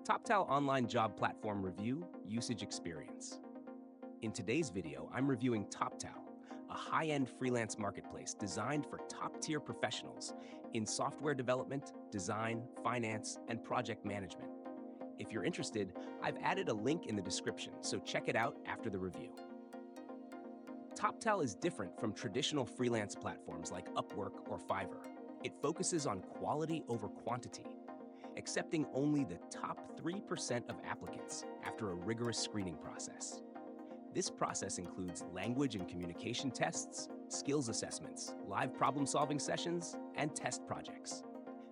Toptal Online Job Platform Review Usage Experience. In today's video, I'm reviewing Toptal, a high-end freelance marketplace designed for top-tier professionals in software development, design, finance, and project management. If you're interested, I've added a link in the description, so check it out after the review. Toptal is different from traditional freelance platforms like Upwork or Fiverr. It focuses on quality over quantity, accepting only the top 3% of applicants after a rigorous screening process. This process includes language and communication tests, skills assessments, live problem-solving sessions, and test projects.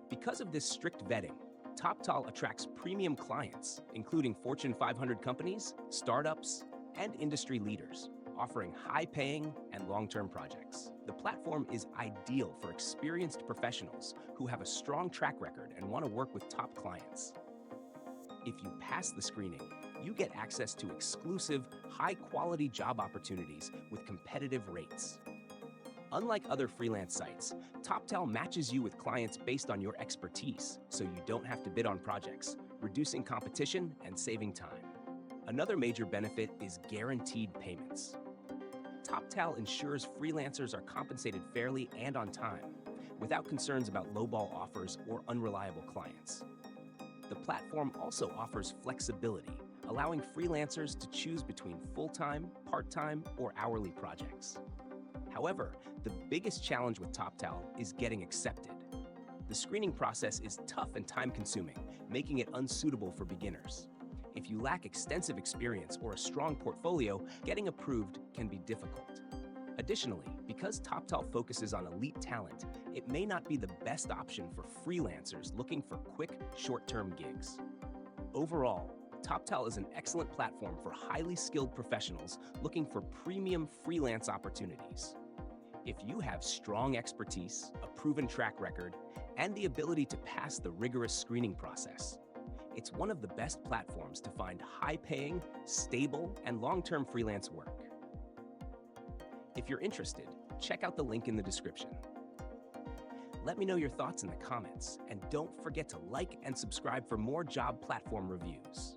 Because of this strict vetting, Toptal attracts premium clients, including Fortune 500 companies, startups, and industry leaders, offering high-paying and long-term projects. The platform is ideal for experienced professionals who have a strong track record and want to work with top clients. If you pass the screening, you get access to exclusive, high-quality job opportunities with competitive rates. Unlike other freelance sites, Toptal matches you with clients based on your expertise, so you don't have to bid on projects, reducing competition and saving time. Another major benefit is guaranteed payments. Toptal ensures freelancers are compensated fairly and on time, without concerns about lowball offers or unreliable clients. The platform also offers flexibility, allowing freelancers to choose between full-time, part-time, or hourly projects. However, the biggest challenge with Toptal is getting accepted. The screening process is tough and time-consuming, making it unsuitable for beginners. If you lack extensive experience or a strong portfolio, getting approved can be difficult. Additionally, because Toptal focuses on elite talent, it may not be the best option for freelancers looking for quick, short-term gigs. Overall, Toptal is an excellent platform for highly skilled professionals looking for premium freelance opportunities. If you have strong expertise, a proven track record, and the ability to pass the rigorous screening process, it's one of the best platforms to find high-paying, stable, and long-term freelance work. If you're interested, check out the link in the description. Let me know your thoughts in the comments, and don't forget to like and subscribe for more job platform reviews.